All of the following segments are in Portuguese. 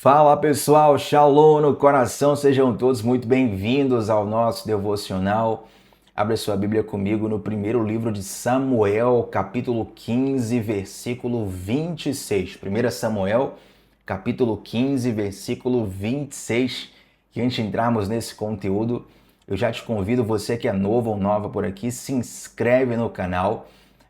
Fala pessoal, Shalom no coração, sejam todos muito bem-vindos ao nosso devocional. Abra sua Bíblia comigo no primeiro livro de Samuel, capítulo 15, versículo 26. 1 Samuel, capítulo 15, versículo 26. Que antes de entrarmos nesse conteúdo, eu já te convido, você que é novo ou nova por aqui, se inscreve no canal.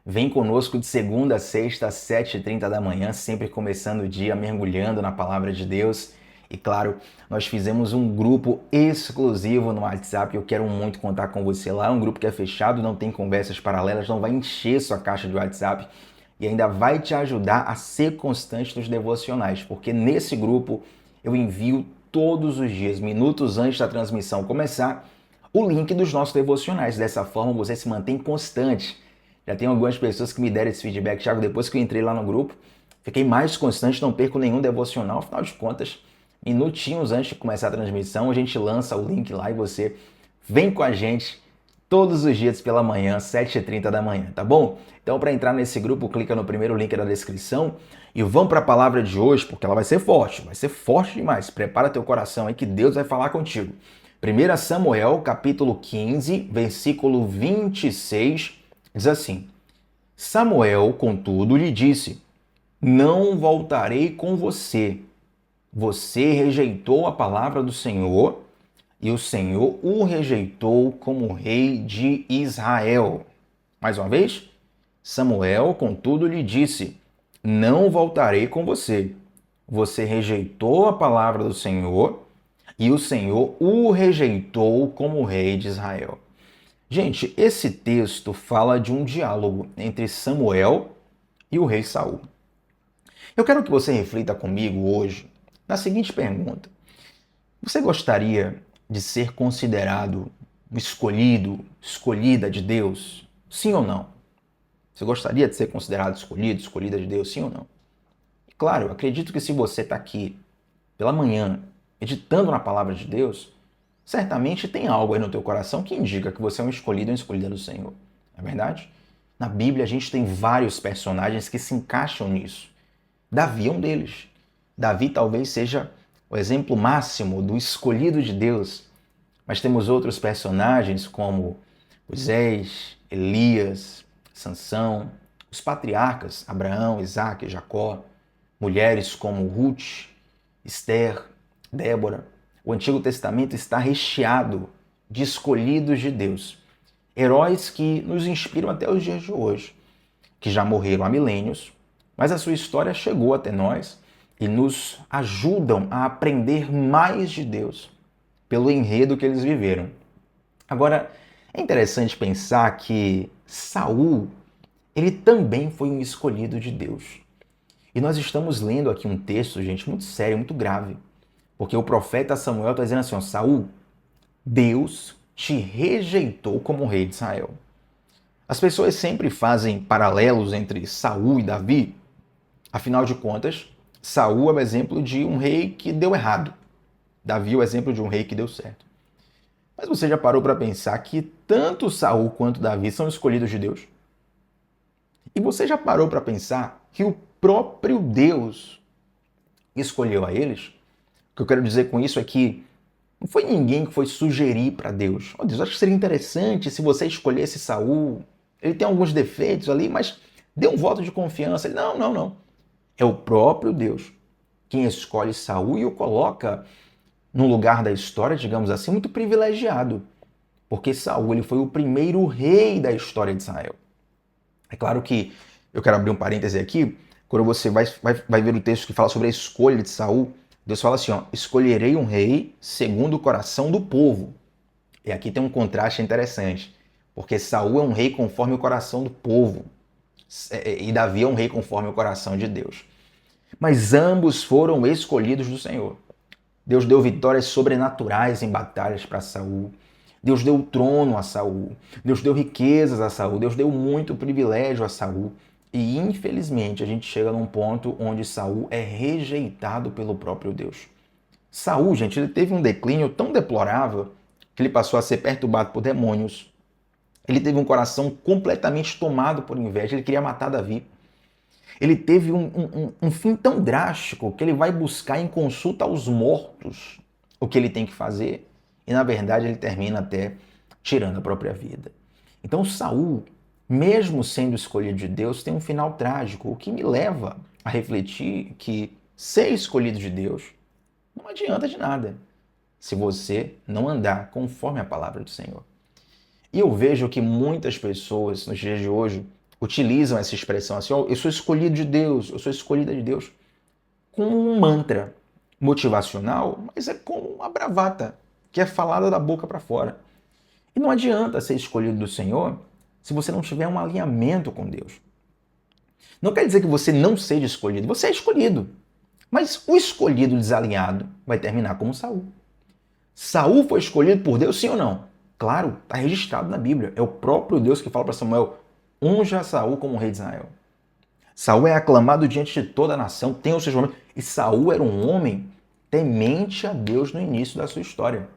Vem conosco de segunda a sexta, às 7h30 da manhã, sempre começando o dia mergulhando na Palavra de Deus. E claro, nós fizemos um grupo exclusivo no WhatsApp, eu quero muito contar com você lá. É um grupo que é fechado, não tem conversas paralelas, não vai encher sua caixa de WhatsApp e ainda vai te ajudar a ser constante nos devocionais, porque nesse grupo eu envio todos os dias, minutos antes da transmissão começar, o link dos nossos devocionais. Dessa forma você se mantém constante. Já tem algumas pessoas que me deram esse feedback, Thiago, depois que eu entrei lá no grupo, fiquei mais constante, não perco nenhum devocional. Afinal de contas, minutinhos antes de começar a transmissão, a gente lança o link lá e você vem com a gente todos os dias pela manhã, 7h30 da manhã, tá bom? Então, para entrar nesse grupo, clica no primeiro link da descrição e vamos para a palavra de hoje, porque ela vai ser forte demais. Prepara teu coração aí que Deus vai falar contigo. 1 Samuel, capítulo 15, versículo 26, diz assim: Samuel, contudo, lhe disse: Não voltarei com você. Você rejeitou a palavra do Senhor, e o Senhor o rejeitou como rei de Israel. Mais uma vez, Samuel, contudo, lhe disse: Não voltarei com você. Você rejeitou a palavra do Senhor, e o Senhor o rejeitou como rei de Israel. Gente, esse texto fala de um diálogo entre Samuel e o rei Saul. Eu quero que você reflita comigo hoje na seguinte pergunta: você gostaria de ser considerado um escolhido, escolhida de Deus? Sim ou não? Você gostaria de ser considerado escolhido, escolhida de Deus? Sim ou não? E claro, eu acredito que se você está aqui pela manhã meditando na palavra de Deus, certamente tem algo aí no teu coração que indica que você é um escolhido ou uma escolhida do Senhor. Não é verdade? Na Bíblia a gente tem vários personagens que se encaixam nisso. Davi é um deles. Davi talvez seja o exemplo máximo do escolhido de Deus. Mas temos outros personagens como Moisés, Elias, Sansão, os patriarcas Abraão, Isaque, Jacó, mulheres como Ruth, Esther, Débora. O Antigo Testamento está recheado de escolhidos de Deus, heróis que nos inspiram até os dias de hoje, que já morreram há milênios, mas a sua história chegou até nós e nos ajudam a aprender mais de Deus pelo enredo que eles viveram. Agora, é interessante pensar que Saul, ele também foi um escolhido de Deus. E nós estamos lendo aqui um texto, gente, muito sério, muito grave. Porque o profeta Samuel está dizendo assim: ó, Saul, Deus te rejeitou como rei de Israel. As pessoas sempre fazem paralelos entre Saul e Davi. Afinal de contas, Saul é o exemplo de um rei que deu errado. Davi é o exemplo de um rei que deu certo. Mas você já parou para pensar que tanto Saul quanto Davi são escolhidos de Deus? E você já parou para pensar que o próprio Deus escolheu a eles? O que eu quero dizer com isso é que não foi ninguém que foi sugerir para Deus: oh, Deus, acho que seria interessante se você escolhesse Saul. Ele tem alguns defeitos ali, mas dê um voto de confiança. Ele, não. É o próprio Deus quem escolhe Saul e o coloca num lugar da história, digamos assim, muito privilegiado. Porque Saul ele foi o primeiro rei da história de Israel. É claro que eu quero abrir um parêntese aqui. Quando você vai ver o texto que fala sobre a escolha de Saul, Deus fala assim, ó: escolherei um rei segundo o coração do povo. E aqui tem um contraste interessante, porque Saul é um rei conforme o coração do povo, e Davi é um rei conforme o coração de Deus. Mas ambos foram escolhidos do Senhor. Deus deu vitórias sobrenaturais em batalhas para Saul. Deus deu o trono a Saul. Deus deu riquezas a Saul. Deus deu muito privilégio a Saul. E infelizmente a gente chega num ponto onde Saul é rejeitado pelo próprio Deus. Saul, gente, ele teve um declínio tão deplorável que ele passou a ser perturbado por demônios. Ele teve um coração completamente tomado por inveja. Ele queria matar Davi. Ele teve um fim tão drástico que ele vai buscar em consulta aos mortos o que ele tem que fazer e, na verdade, ele termina até tirando a própria vida. Então, Saul, mesmo sendo escolhido de Deus, tem um final trágico, o que me leva a refletir que ser escolhido de Deus não adianta de nada se você não andar conforme a palavra do Senhor. E eu vejo que muitas pessoas nos dias de hoje utilizam essa expressão assim, oh, eu sou escolhido de Deus, eu sou escolhida de Deus, como um mantra motivacional, mas é como uma bravata que é falada da boca para fora. E não adianta ser escolhido do Senhor se você não tiver um alinhamento com Deus. Não quer dizer que você não seja escolhido, você é escolhido. Mas o escolhido desalinhado vai terminar como Saul. Saul foi escolhido por Deus, sim ou não? Claro, está registrado na Bíblia. É o próprio Deus que fala para Samuel, unja Saul como rei de Israel. Saul é aclamado diante de toda a nação, tem os seus momentos. E Saul era um homem temente a Deus no início da sua história.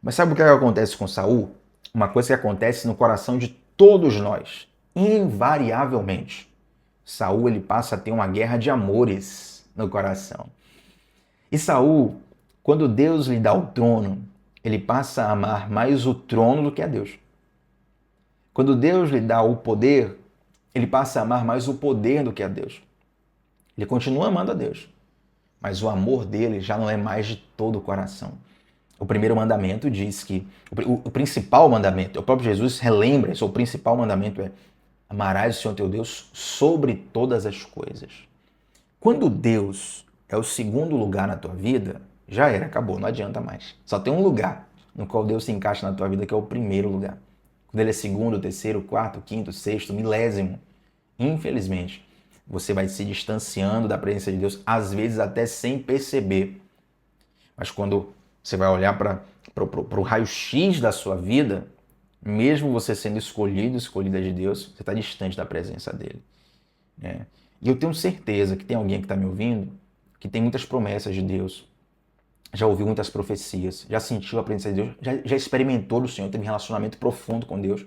Mas sabe o que acontece com Saul? Uma coisa que acontece no coração de todos nós, invariavelmente. Saul ele passa a ter uma guerra de amores no coração. E Saul, quando Deus lhe dá o trono, ele passa a amar mais o trono do que a Deus. Quando Deus lhe dá o poder, ele passa a amar mais o poder do que a Deus. Ele continua amando a Deus, mas o amor dele já não é mais de todo o coração. O primeiro mandamento diz que, o principal mandamento, o próprio Jesus relembra isso, o principal mandamento é amarás o Senhor teu Deus sobre todas as coisas. Quando Deus é o segundo lugar na tua vida, já era, acabou, não adianta mais. Só tem um lugar no qual Deus se encaixa na tua vida, que é o primeiro lugar. Quando ele é segundo, terceiro, quarto, quinto, sexto, milésimo, infelizmente, você vai se distanciando da presença de Deus, às vezes até sem perceber. Mas quando você vai olhar para o raio-x da sua vida, mesmo você sendo escolhida de Deus, você está distante da presença dele. E eu tenho certeza que tem alguém que está me ouvindo que tem muitas promessas de Deus, já ouviu muitas profecias, já sentiu a presença de Deus, já experimentou do Senhor, teve um relacionamento profundo com Deus,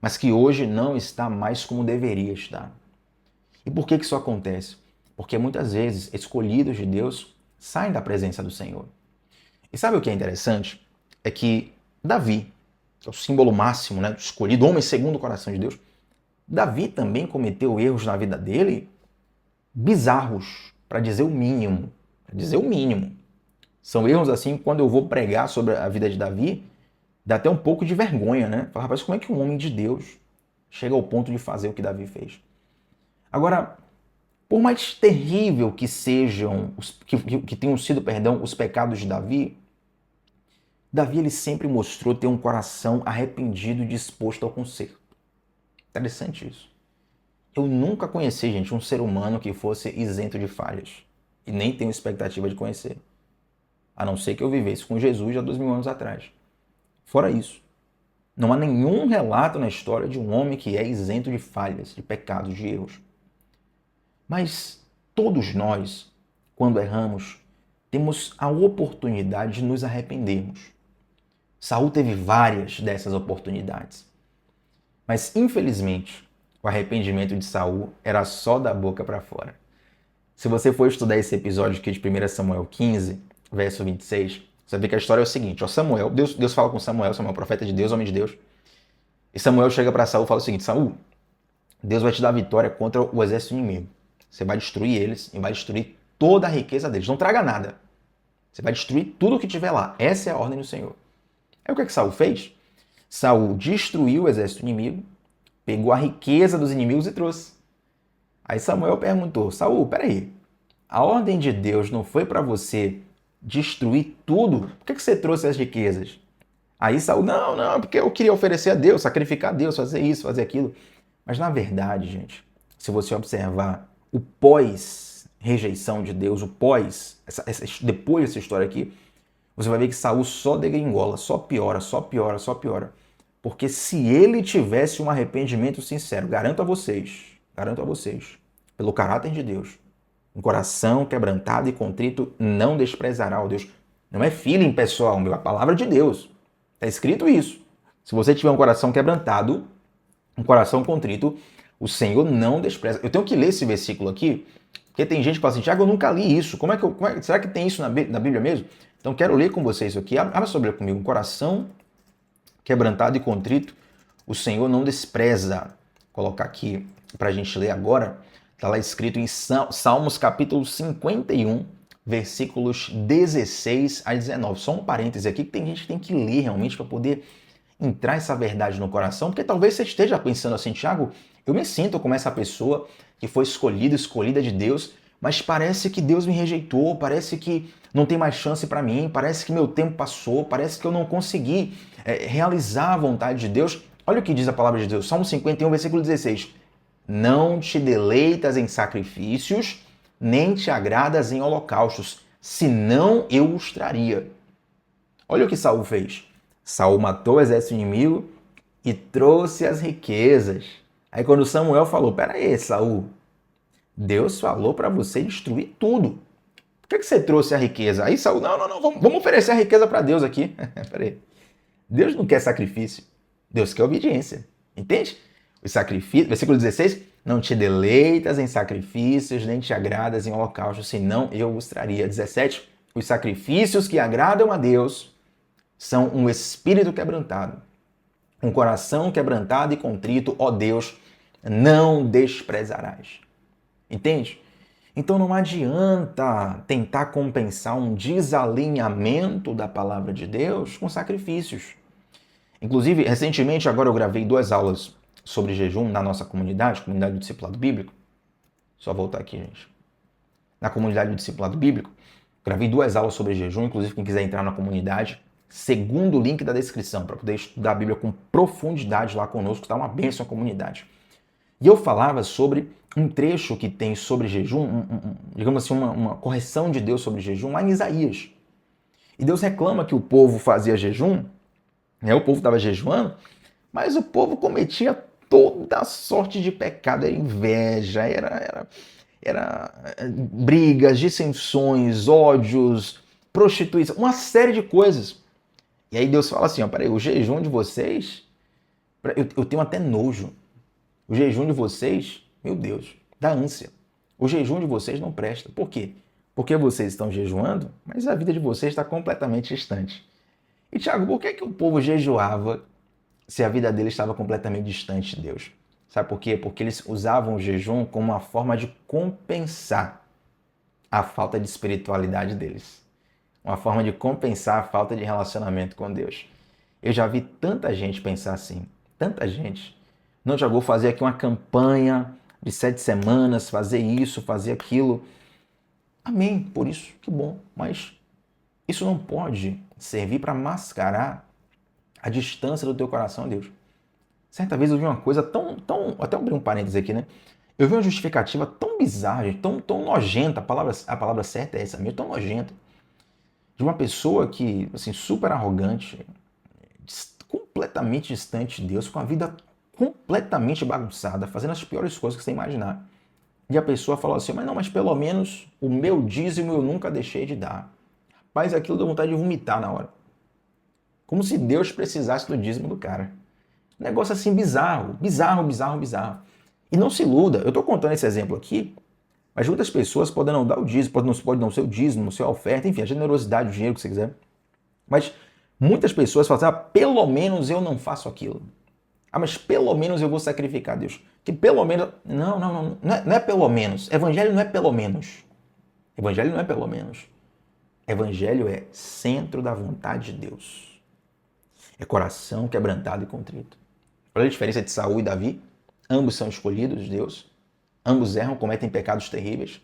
mas que hoje não está mais como deveria estar. E por que isso acontece? Porque muitas vezes escolhidos de Deus saem da presença do Senhor. E sabe o que é interessante? É que Davi, que é o símbolo máximo, do escolhido, homem segundo o coração de Deus, Davi também cometeu erros na vida dele bizarros, para dizer o mínimo. São erros assim, quando eu vou pregar sobre a vida de Davi, dá até um pouco de vergonha, né? Fala, rapaz, como é que um homem de Deus chega ao ponto de fazer o que Davi fez? Agora, por mais terrível que sejam, que tenham sido, os pecados de Davi, ele sempre mostrou ter um coração arrependido e disposto ao conserto. Interessante isso. Eu nunca conheci, gente, um ser humano que fosse isento de falhas. E nem tenho expectativa de conhecer. A não ser que eu vivesse com Jesus há 2000 anos atrás. Fora isso, não há nenhum relato na história de um homem que é isento de falhas, de pecados, de erros. Mas todos nós, quando erramos, temos a oportunidade de nos arrependermos. Saul teve várias dessas oportunidades. Mas, infelizmente, o arrependimento de Saul era só da boca para fora. Se você for estudar esse episódio aqui de 1 Samuel 15, verso 26, você vai ver que a história é o seguinte. Samuel, Deus fala com Samuel, profeta de Deus, homem de Deus. E Samuel chega para Saul e fala o seguinte, Saul, Deus vai te dar vitória contra o exército inimigo. Você vai destruir eles e vai destruir toda a riqueza deles. Não traga nada. Você vai destruir tudo o que tiver lá. Essa é a ordem do Senhor. Aí o que Saul fez? Saul destruiu o exército inimigo, pegou a riqueza dos inimigos e trouxe. Aí Samuel perguntou, Saul, peraí, a ordem de Deus não foi para você destruir tudo? Por que você trouxe as riquezas? Aí Saul, não, porque eu queria oferecer a Deus, sacrificar a Deus, fazer isso, fazer aquilo. Mas na verdade, gente, se você observar o pós-rejeição de Deus, o pós, depois dessa história aqui, você vai ver que Saul só degringola, só piora. Porque se ele tivesse um arrependimento sincero, garanto a vocês, pelo caráter de Deus, um coração quebrantado e contrito não desprezará o Deus. Não é feeling pessoal, meu, é a palavra de Deus. Está escrito isso. Se você tiver um coração quebrantado, um coração contrito, O Senhor não despreza. Eu tenho que ler esse versículo aqui, porque tem gente que fala assim, Tiago, eu nunca li isso. Será que tem isso na Bíblia mesmo? Então quero ler com vocês isso aqui. Abra sua Bíblia comigo. Um coração quebrantado e contrito, o Senhor não despreza. Vou colocar aqui para a gente ler agora. Está lá escrito em Salmos capítulo 51, versículos 16 a 19. Só um parêntese aqui, que tem gente que tem que ler realmente para poder entrar essa verdade no coração, porque talvez você esteja pensando assim, Tiago, eu me sinto como essa pessoa que foi escolhida de Deus, mas parece que Deus me rejeitou, parece que não tem mais chance para mim, parece que meu tempo passou, parece que eu não consegui realizar a vontade de Deus. Olha o que diz a palavra de Deus, Salmo 51, versículo 16. Não te deleitas em sacrifícios, nem te agradas em holocaustos, senão eu os traria. Olha o que Saul fez. Saul matou o exército inimigo e trouxe as riquezas. Aí quando Samuel falou, peraí, Saul, Deus falou para você destruir tudo. Por que você trouxe a riqueza? Aí Saul, não, vamos oferecer a riqueza para Deus aqui. Peraí. Deus não quer sacrifício. Deus quer obediência. Entende? O sacrifício, versículo 16, não te deleitas em sacrifícios, nem te agradas em holocaustos, senão eu os traria. 17, os sacrifícios que agradam a Deus são um espírito quebrantado, um coração quebrantado e contrito, ó Deus, não desprezarás. Entende? Então não adianta tentar compensar um desalinhamento da palavra de Deus com sacrifícios. Inclusive, recentemente, agora eu gravei 2 aulas sobre jejum na nossa comunidade do Discipulado Bíblico. Só voltar aqui, gente. Na comunidade do Discipulado Bíblico, gravei 2 aulas sobre jejum, inclusive quem quiser entrar na comunidade, segundo o link da descrição, para poder estudar a Bíblia com profundidade lá conosco, está uma bênção a comunidade. E eu falava sobre um trecho que tem sobre jejum, digamos assim, uma correção de Deus sobre jejum lá em Isaías. E Deus reclama que o povo fazia jejum, o povo estava jejuando, mas o povo cometia toda sorte de pecado, era inveja, era brigas, dissensões, ódios, prostituição, uma série de coisas. E aí Deus fala assim, ó, peraí, o jejum de vocês, eu tenho até nojo. O jejum de vocês, meu Deus, dá ânsia. O jejum de vocês não presta. Por quê? Porque vocês estão jejuando, mas a vida de vocês está completamente distante. E Tiago, por que o povo jejuava se a vida deles estava completamente distante de Deus? Sabe por quê? Porque eles usavam o jejum como uma forma de compensar a falta de espiritualidade deles. Uma forma de compensar a falta de relacionamento com Deus. Eu já vi tanta gente pensar assim, tanta gente. Não, Tiago, vou fazer aqui uma campanha de 7 semanas, fazer isso, fazer aquilo. Amém, por isso, que bom. Mas isso não pode servir para mascarar a distância do teu coração a Deus. Certa vez eu vi uma coisa tão até abrir um parênteses aqui, né? Eu vi uma justificativa tão bizarra, tão nojenta, a palavra certa é essa mesmo, tão nojenta, de uma pessoa que, assim, super arrogante, completamente distante de Deus, com a vida completamente bagunçada, fazendo as piores coisas que você imaginar. E a pessoa falou assim, mas pelo menos o meu dízimo eu nunca deixei de dar. Rapaz, aquilo deu vontade de vomitar na hora. Como se Deus precisasse do dízimo do cara. Um negócio assim bizarro. E não se iluda, eu estou contando esse exemplo aqui, mas muitas pessoas podem não dar o dízimo, podem não ser o dízimo, a oferta, enfim, a generosidade, o dinheiro que você quiser. Mas muitas pessoas falam assim, pelo menos eu não faço aquilo. Mas pelo menos eu vou sacrificar a Deus. Que pelo menos... Não é pelo menos. Evangelho não é pelo menos. Evangelho não é pelo menos. Evangelho é centro da vontade de Deus. É coração quebrantado e contrito. Olha a diferença de Saul e Davi. Ambos são escolhidos de Deus. Ambos erram, cometem pecados terríveis.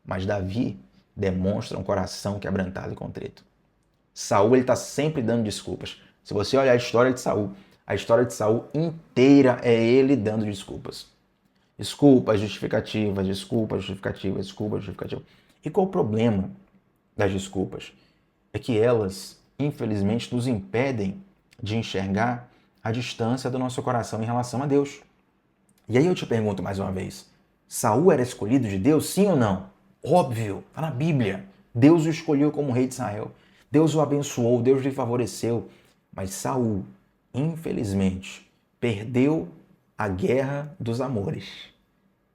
Mas Davi demonstra um coração quebrantado e contrito. Saul está sempre dando desculpas. Se você olhar a história de Saul inteira é ele dando desculpas. Desculpas, justificativas. E qual o problema das desculpas? É que elas, infelizmente, nos impedem de enxergar a distância do nosso coração em relação a Deus. E aí eu te pergunto mais uma vez, Saul era escolhido de Deus, sim ou não? Óbvio, está na Bíblia. Deus o escolheu como rei de Israel. Deus o abençoou, Deus lhe favoreceu. Mas Saul, infelizmente, perdeu a guerra dos amores.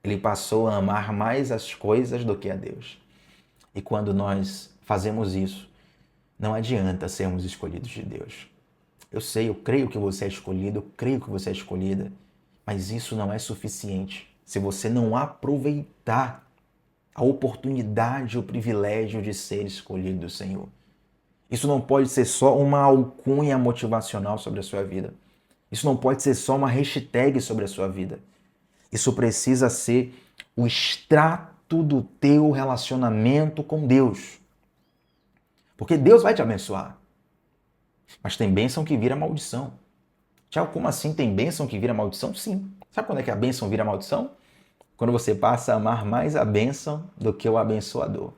Ele passou a amar mais as coisas do que a Deus. E quando nós fazemos isso, não adianta sermos escolhidos de Deus. Eu sei, eu creio que você é escolhido, eu creio que você é escolhida, mas isso não é suficiente se você não aproveitar a oportunidade, o privilégio de ser escolhido do Senhor. Isso não pode ser só uma alcunha motivacional sobre a sua vida. Isso não pode ser só uma hashtag sobre a sua vida. Isso precisa ser o extrato do teu relacionamento com Deus. Porque Deus vai te abençoar. Mas tem bênção que vira maldição. Tiago, como assim tem bênção que vira maldição? Sim. Sabe quando é que a bênção vira maldição? Quando você passa a amar mais a bênção do que o abençoador.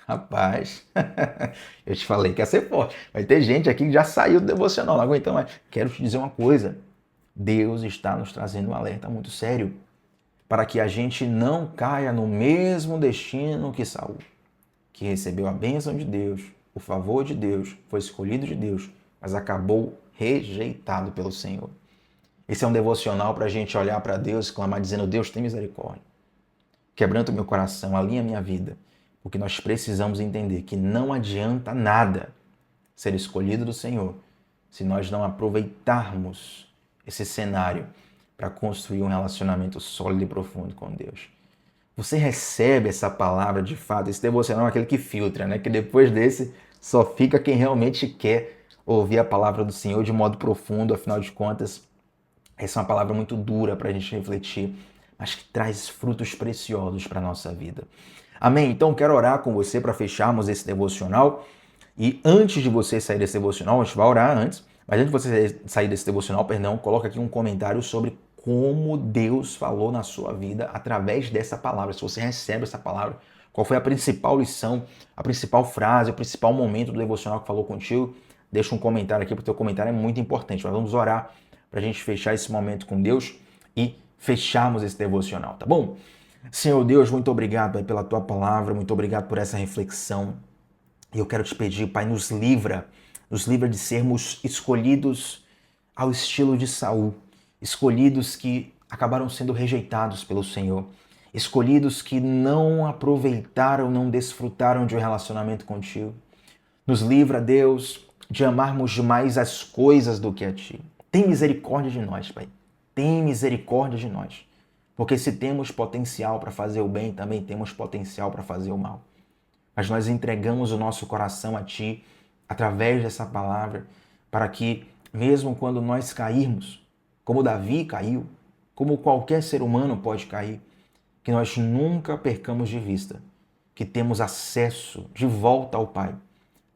Rapaz, eu te falei que ia ser forte. Vai ter gente aqui que já saiu do devocional, não aguenta mais. Quero te dizer uma coisa. Deus está nos trazendo um alerta muito sério para que a gente não caia no mesmo destino que Saul, que recebeu a bênção de Deus, o favor de Deus, foi escolhido de Deus, mas acabou rejeitado pelo Senhor. Esse é um devocional para a gente olhar para Deus e clamar dizendo: Deus, tem misericórdia. Quebranta o meu coração, alinha a minha vida, porque nós precisamos entender que não adianta nada ser escolhido do Senhor se nós não aproveitarmos esse cenário para construir um relacionamento sólido e profundo com Deus. Você recebe essa palavra de fato, esse devocional é aquele que filtra, né? Que depois desse só fica quem realmente quer ouvir a palavra do Senhor de modo profundo, afinal de contas, essa é uma palavra muito dura para a gente refletir, mas que traz frutos preciosos para a nossa vida. Amém? Então quero orar com você para fecharmos esse devocional. E antes de você sair desse devocional, a gente vai orar antes, mas antes de você sair desse devocional, coloca aqui um comentário sobre como Deus falou na sua vida através dessa palavra. Se você recebe essa palavra, qual foi a principal lição, a principal frase, o principal momento do devocional que falou contigo, deixa um comentário aqui, porque o teu comentário é muito importante. Nós vamos orar para a gente fechar esse momento com Deus e fecharmos esse devocional, tá bom? Senhor Deus, muito obrigado, Pai, pela tua palavra, muito obrigado por essa reflexão. E eu quero te pedir, Pai, nos livra de sermos escolhidos ao estilo de Saul, escolhidos que acabaram sendo rejeitados pelo Senhor, escolhidos que não aproveitaram, não desfrutaram de um relacionamento contigo. Nos livra, Deus, de amarmos mais as coisas do que a Ti. Tem misericórdia de nós, Pai. Tem misericórdia de nós. Porque se temos potencial para fazer o bem, também temos potencial para fazer o mal. Mas nós entregamos o nosso coração a Ti, através dessa palavra, para que, mesmo quando nós cairmos, como Davi caiu, como qualquer ser humano pode cair, que nós nunca percamos de vista que temos acesso de volta ao Pai.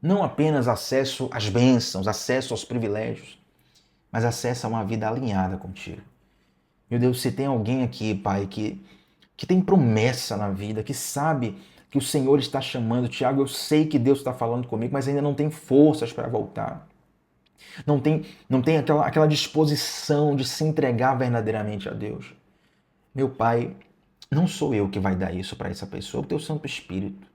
Não apenas acesso às bênçãos, acesso aos privilégios, mas acesso a uma vida alinhada contigo. Meu Deus, se tem alguém aqui, Pai, que tem promessa na vida, que sabe que o Senhor está chamando, Tiago, eu sei que Deus está falando comigo, mas ainda não tem forças para voltar. Não tem aquela disposição de se entregar verdadeiramente a Deus. Meu Pai, não sou eu que vai dar isso para essa pessoa, é o Teu Santo Espírito.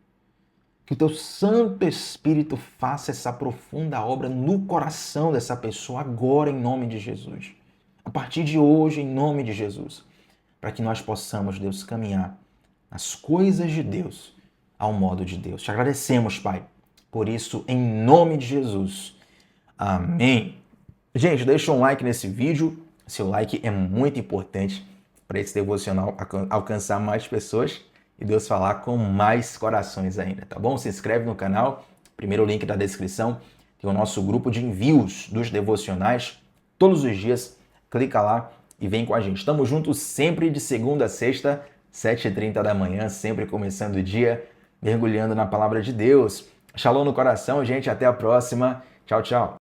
Que o Teu Santo Espírito faça essa profunda obra no coração dessa pessoa agora, em nome de Jesus. A partir de hoje, em nome de Jesus. Para que nós possamos, Deus, caminhar nas coisas de Deus, ao modo de Deus. Te agradecemos, Pai, por isso, em nome de Jesus. Amém. Gente, deixa um like nesse vídeo. Seu like é muito importante para esse devocional alcançar mais pessoas e Deus falar com mais corações ainda, tá bom? Se inscreve no canal, primeiro link da descrição, tem o nosso grupo de envios dos devocionais, todos os dias, clica lá e vem com a gente. Estamos juntos sempre de segunda a sexta, 7h30 da manhã, sempre começando o dia, mergulhando na palavra de Deus. Shalom no coração, gente, até a próxima. Tchau, tchau.